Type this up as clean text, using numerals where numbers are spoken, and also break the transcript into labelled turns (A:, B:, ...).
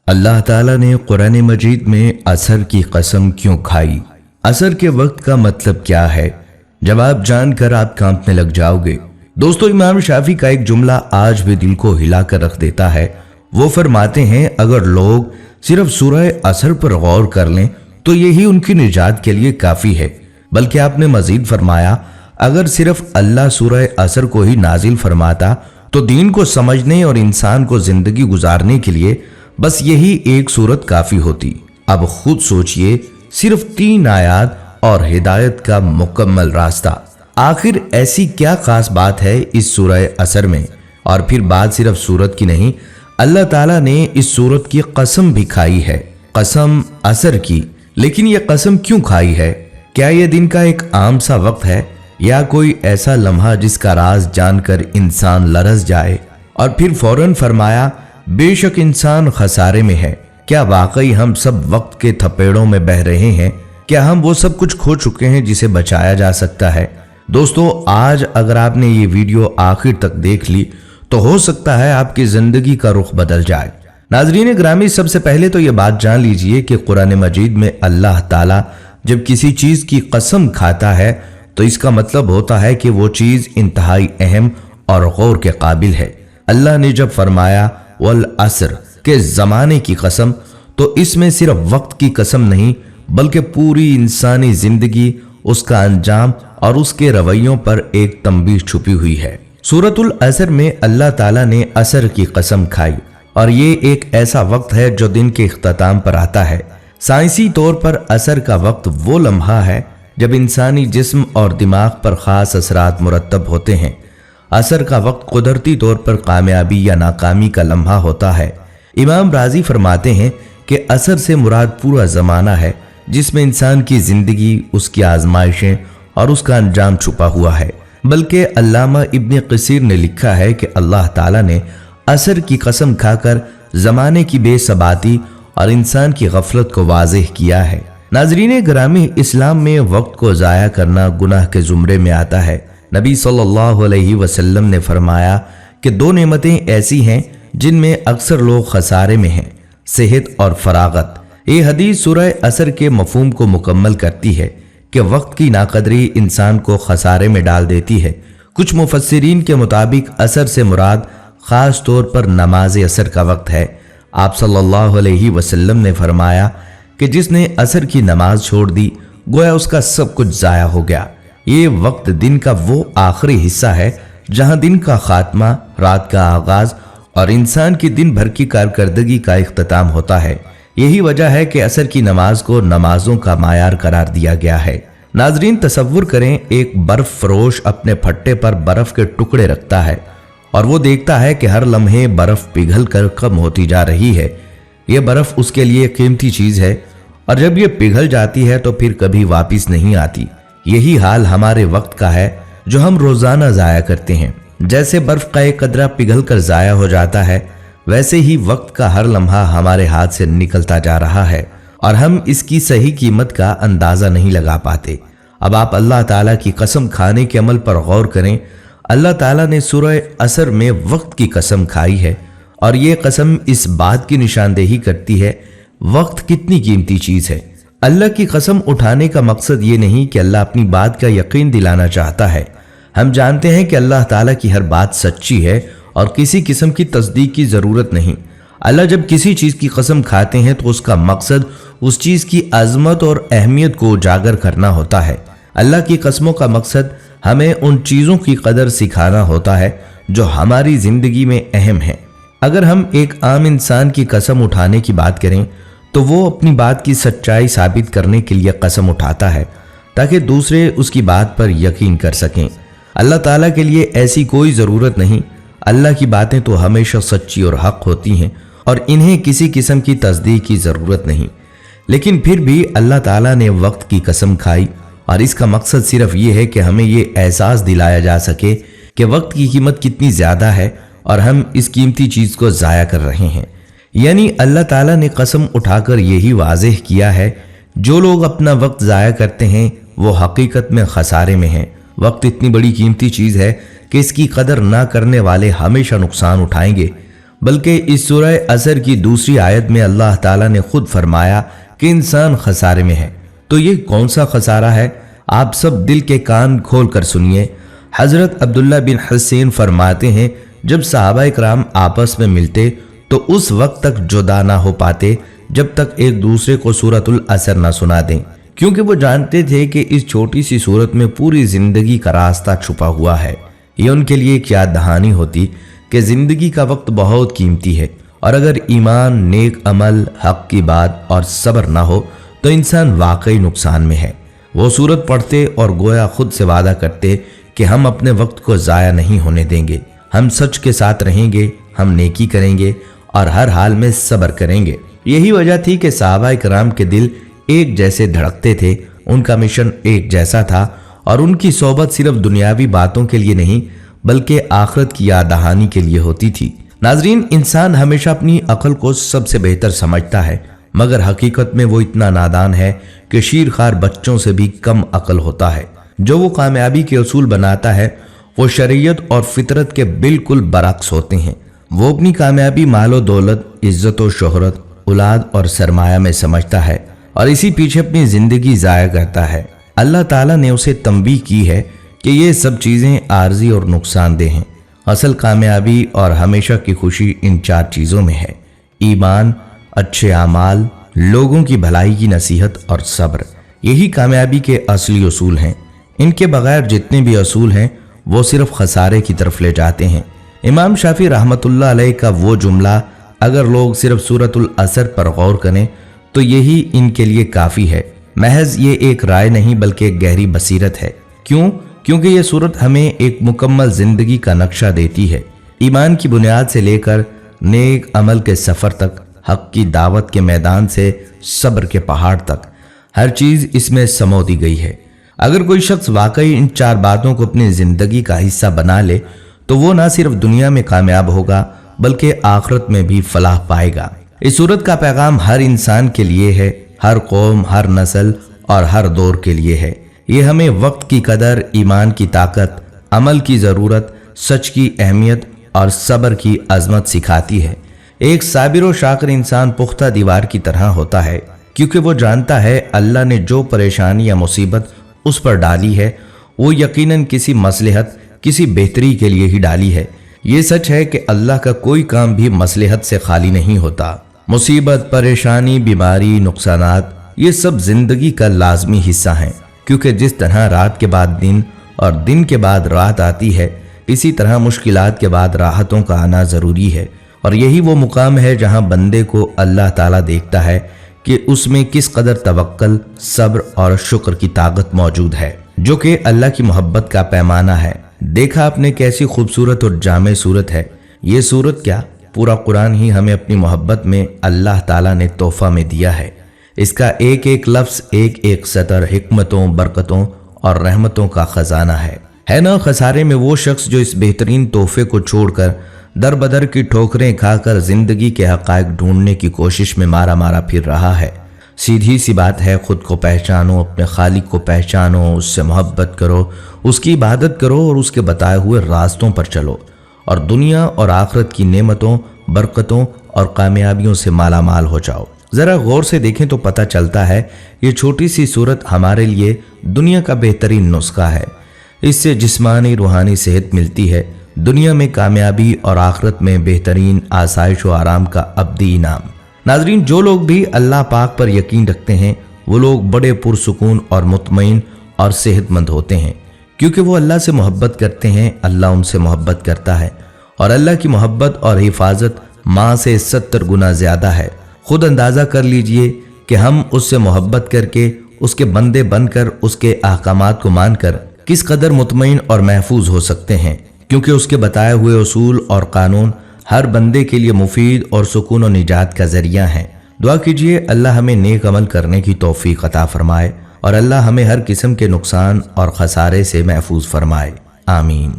A: اللہ تعالیٰ نے قرآن مجید میں عصر کی قسم کیوں کھائی؟ عصر کے وقت کا مطلب کیا ہے؟ جواب جان کر آپ کانپنے لگ جاؤ گے۔ دوستو، امام شافعی کا ایک جملہ آج بھی دل کو ہلا کر رکھ دیتا ہے۔ وہ فرماتے ہیں اگر لوگ صرف سورہ عصر پر غور کر لیں تو یہی ان کی نجات کے لیے کافی ہے۔ بلکہ آپ نے مزید فرمایا اگر صرف اللہ سورہ عصر کو ہی نازل فرماتا تو دین کو سمجھنے اور انسان کو زندگی گزارنے کے لیے بس یہی ایک سورت کافی ہوتی۔ اب خود سوچئے، صرف 3 آیات اور ہدایت کا مکمل راستہ۔ آخر ایسی کیا خاص بات ہے اس سورہ عصر میں؟ اور پھر بات صرف سورت کی نہیں، اللہ تعالیٰ نے اس سورت کی قسم بھی کھائی ہے، قسم عصر کی۔ لیکن یہ قسم کیوں کھائی ہے؟ کیا یہ دن کا ایک عام سا وقت ہے یا کوئی ایسا لمحہ جس کا راز جان کر انسان لرز جائے؟ اور پھر فوراً فرمایا بے شک انسان خسارے میں ہے۔ کیا واقعی ہم سب وقت کے تھپیڑوں میں بہہ رہے ہیں؟ کیا ہم وہ سب کچھ کھو چکے ہیں جسے بچایا جا سکتا ہے؟ دوستو، آج اگر آپ نے یہ ویڈیو آخر تک دیکھ لی تو ہو سکتا ہے آپ کی زندگی کا رخ بدل جائے۔ ناظرین گرامی، سب سے پہلے تو یہ بات جان لیجئے کہ قرآن مجید میں اللہ تعالیٰ جب کسی چیز کی قسم کھاتا ہے تو اس کا مطلب ہوتا ہے کہ وہ چیز انتہائی اہم اور غور کے قابل ہے۔ اللہ نے جب فرمایا والعصر کے زمانے کی قسم تو اس میں صرف وقت کی قسم نہیں بلکہ پوری انسانی زندگی، اس کا انجام اور اس کے رویوں پر ایک تنبیہ چھپی ہوئی ہے۔ سورۃ العصر میں اللہ تعالیٰ نے عصر کی قسم کھائی، اور یہ ایک ایسا وقت ہے جو دن کے اختتام پر آتا ہے۔ سائنسی طور پر عصر کا وقت وہ لمحہ ہے جب انسانی جسم اور دماغ پر خاص اثرات مرتب ہوتے ہیں۔ عصر کا وقت قدرتی طور پر کامیابی یا ناکامی کا لمحہ ہوتا ہے۔ امام رازی فرماتے ہیں کہ عصر سے مراد پورا زمانہ ہے جس میں انسان کی زندگی، اس کی آزمائشیں اور اس کا انجام چھپا ہوا ہے۔ بلکہ علامہ ابن کثیر نے لکھا ہے کہ اللہ تعالیٰ نے عصر کی قسم کھا کر زمانے کی بے ثباتی اور انسان کی غفلت کو واضح کیا ہے۔ ناظرین گرامی، اسلام میں وقت کو ضائع کرنا گناہ کے زمرے میں آتا ہے۔ نبی صلی اللہ علیہ وسلم نے فرمایا کہ 2 نعمتیں ایسی ہیں جن میں اکثر لوگ خسارے میں ہیں، صحت اور فراغت۔ یہ حدیث سورہ عصر کے مفہوم کو مکمل کرتی ہے کہ وقت کی ناقدری انسان کو خسارے میں ڈال دیتی ہے۔ کچھ مفسرین کے مطابق عصر سے مراد خاص طور پر نماز عصر کا وقت ہے۔ آپ صلی اللہ علیہ وسلم نے فرمایا کہ جس نے عصر کی نماز چھوڑ دی گویا اس کا سب کچھ ضائع ہو گیا۔ یہ وقت دن کا وہ آخری حصہ ہے جہاں دن کا خاتمہ، رات کا آغاز اور انسان کی دن بھر کی کارکردگی کا اختتام ہوتا ہے۔ یہی وجہ ہے کہ عصر کی نماز کو نمازوں کا معیار قرار دیا گیا ہے۔ ناظرین تصور کریں، ایک برف فروش اپنے پھٹے پر برف کے ٹکڑے رکھتا ہے اور وہ دیکھتا ہے کہ ہر لمحے برف پگھل کر کم ہوتی جا رہی ہے۔ یہ برف اس کے لیے قیمتی چیز ہے اور جب یہ پگھل جاتی ہے تو پھر کبھی واپس نہیں آتی۔ یہی حال ہمارے وقت کا ہے جو ہم روزانہ ضائع کرتے ہیں۔ جیسے برف کا ایک قطرہ پگھل کر ضائع ہو جاتا ہے، ویسے ہی وقت کا ہر لمحہ ہمارے ہاتھ سے نکلتا جا رہا ہے اور ہم اس کی صحیح قیمت کا اندازہ نہیں لگا پاتے۔ اب آپ اللہ تعالیٰ کی قسم کھانے کے عمل پر غور کریں۔ اللہ تعالیٰ نے سورہ عصر میں وقت کی قسم کھائی ہے، اور یہ قسم اس بات کی نشاندہی کرتی ہے وقت کتنی قیمتی چیز ہے۔ اللہ کی قسم اٹھانے کا مقصد یہ نہیں کہ اللہ اپنی بات کا یقین دلانا چاہتا ہے۔ ہم جانتے ہیں کہ اللہ تعالیٰ کی ہر بات سچی ہے اور کسی قسم کی تصدیق کی ضرورت نہیں۔ اللہ جب کسی چیز کی قسم کھاتے ہیں تو اس کا مقصد اس چیز کی عظمت اور اہمیت کو اجاگر کرنا ہوتا ہے۔ اللہ کی قسموں کا مقصد ہمیں ان چیزوں کی قدر سکھانا ہوتا ہے جو ہماری زندگی میں اہم ہیں۔ اگر ہم ایک عام انسان کی قسم اٹھانے کی بات کریں تو وہ اپنی بات کی سچائی ثابت کرنے کے لیے قسم اٹھاتا ہے تاکہ دوسرے اس کی بات پر یقین کر سکیں۔ اللہ تعالیٰ کے لیے ایسی کوئی ضرورت نہیں۔ اللہ کی باتیں تو ہمیشہ سچی اور حق ہوتی ہیں اور انہیں کسی قسم کی تصدیق کی ضرورت نہیں۔ لیکن پھر بھی اللہ تعالیٰ نے وقت کی قسم کھائی، اور اس کا مقصد صرف یہ ہے کہ ہمیں یہ احساس دلایا جا سکے کہ وقت کی قیمت کتنی زیادہ ہے اور ہم اس قیمتی چیز کو ضائع کر رہے ہیں۔ یعنی اللہ تعالیٰ نے قسم اٹھا کر یہی واضح کیا ہے جو لوگ اپنا وقت ضائع کرتے ہیں وہ حقیقت میں خسارے میں ہیں۔ وقت اتنی بڑی قیمتی چیز ہے کہ اس کی قدر نہ کرنے والے ہمیشہ نقصان اٹھائیں گے۔ बल्कि इस सूरह असर की दूसरी आयत में अल्लाह ताला ने खुद फरमाया कि इंसान खसारे में है। तो ये कौन सा खसारा है? आप सब दिल के कान खोल कर सुनिए। हजरत अब्दुल्ला बिन हुसैन फरमाते हैं, जब सहाबा इकराम आपस में मिलते तो उस वक्त तक जुदा ना हो पाते जब तक एक दूसरे को सूरतुल असर ना सुना दें, क्योंकि वो जानते थे कि इस छोटी सी सूरत में पूरी जिंदगी का रास्ता छुपा हुआ है। ये उनके लिए क्या दहानी होती कि जिंदगी का वक्त बहुत कीमती है और अगर ईमान, नेक अमल, हक की बात और सब्र ना हो तो इंसान वाकई नुकसान में है। वो सूरत पढ़ते और गोया खुद से वादा करते कि हम अपने वक्त को ज़ाया नहीं होने देंगे, हम सच के साथ रहेंगे, हम नेकी करेंगे और हर हाल में सब्र करेंगे। यही वजह थी कि सहाबा इकराम के दिल एक जैसे धड़कते थे, उनका मिशन एक जैसा था और उनकी सोबत सिर्फ दुनियावी बातों के लिए नहीं बल्कि आखिरत की याद दहानी के लिए होती थी। नाजरीन, इंसान हमेशा अपनी अक्ल को सबसे बेहतर समझता है, मगर हकीकत में वो इतना नादान है कि शीरखार बच्चों से भी कम अक्ल होता है। जो वो कामयाबी के उसूल बनाता है वो शरीयत और फितरत के बिल्कुल बरक्स होते हैं। वो अपनी कामयाबी मालो दौलत, इज्जत और शोहरत, औलाद और सरमाया में समझता है और इसी पीछे अपनी जिंदगी ज़ाया करता है। अल्लाह ताला ने उसे तंबीह की है कि ये सब चीज़ें आर्जी और नुकसानदेह हैं। असल कामयाबी और हमेशा की खुशी इन 4 चीज़ों में है: ईमान, अच्छे आमाल, लोगों की भलाई की नसीहत और सब्र। यही कामयाबी के असली उसूल हैं। इनके बगैर जितने भी असूल हैं वो सिर्फ खसारे की तरफ ले जाते हैं। इमाम शाफी रहमतुल्लाह अलैह का वो जुमला, अगर लोग सिर्फ सूरतुल असर पर गौर करें तो यही इनके लिए काफ़ी है। महज ये एक राय नहीं बल्कि एक गहरी बसीरत है। क्यों? क्योंकि ये सूरत हमें एक मुकम्मल जिंदगी का नक्शा देती है। ईमान की बुनियाद से लेकर नेक अमल के सफ़र तक, हक की दावत के मैदान से सब्र के पहाड़ तक, हर चीज़ इसमें समो दी गई है। अगर कोई शख्स वाकई इन 4 बातों को अपनी ज़िंदगी का हिस्सा बना ले तो वो ना सिर्फ दुनिया में कामयाब होगा बल्कि आखिरत में भी फलाह पाएगा। इस सूरत का पैगाम हर इंसान के लिए है, हर कौम, हर नस्ल और हर दौर के लिए है। ये हमें वक्त की कदर, ईमान की ताकत, अमल की ज़रूरत, सच की अहमियत और सब्र की अजमत सिखाती है। एक साबिर व शाकिर इंसान पुख्ता दीवार की तरह होता है, क्योंकि वो जानता है अल्लाह ने जो परेशानी या मुसीबत उस पर डाली है वो यकीनन किसी मसलहत, किसी बेहतरी के लिए ही डाली है। ये सच है कि अल्लाह का कोई काम भी मसलहत से खाली नहीं होता। मुसीबत, परेशानी, बीमारी, नुकसानात, ये सब जिंदगी का लाजमी हिस्सा हैं, क्योंकि जिस तरह रात के बाद दिन और दिन के बाद रात आती है, इसी तरह मुश्किलात के बाद राहतों का आना ज़रूरी है। और यही वो मुकाम है जहाँ बंदे को अल्लाह ताला देखता है कि उसमें किस कदर तवक्कल, सब्र और शुक्र की ताकत मौजूद है, जो कि अल्लाह की मोहब्बत का पैमाना है। देखा आपने कैसी खूबसूरत और जामे सूरत है। ये सूरत क्या, पूरा कुरान ही हमें अपनी मोहब्बत में अल्लाह ताला ने तोहफा में दिया है। इसका एक एक लफ्ज़, एक एक सतर हिकमतों, बरकतों और रहमतों का खजाना है ना। खसारे में वो शख्स जो इस बेहतरीन तोहफे को छोड़कर दर बदर की ठोकरें खाकर जिंदगी के हकायक ढूंढने की कोशिश में मारा मारा फिर रहा है। सीधी सी बात है, खुद को पहचानो, अपने खालिक को पहचानो, उससे मोहब्बत करो, उसकी इबादत करो और उसके बताए हुए रास्तों पर चलो और दुनिया और आखिरत की नेमतों, बरकतों और कामयाबियों से माला माल हो जाओ। ज़रा गौर से देखें तो पता चलता है ये छोटी सी सूरत हमारे लिए दुनिया का बेहतरीन नुस्खा है। इससे जिस्मानी रूहानी सेहत मिलती है, दुनिया में कामयाबी और आखिरत में बेहतरीन आसाइश व आराम का अब्दी इनाम। नाजरीन, जो लोग भी अल्लाह पाक पर यकीन रखते हैं वो लोग बड़े पुरसुकून और मुतमईन और सेहतमंद होते हैं, क्योंकि वो अल्लाह से मोहब्बत करते हैं, अल्लाह उनसे मोहब्बत करता है और अल्लाह की मोहब्बत और हिफाजत माँ से 70 गुना ज़्यादा है। खुद अंदाज़ा कर लीजिए कि हम उससे मोहब्बत करके, उसके बंदे बनकर, उसके अहकामात को मानकर किस कदर मुतमईन और महफूज हो सकते हैं, क्योंकि उसके बताए हुए उसूल और कानून हर बंदे के लिए मुफीद और सुकून और निजात का जरिया हैं। दुआ कीजिए अल्लाह हमें नेक अमल करने की तौफीक अता फरमाए और अल्लाह हमें हर किस्म के नुकसान और खसारे से महफूज फरमाए। आमीन।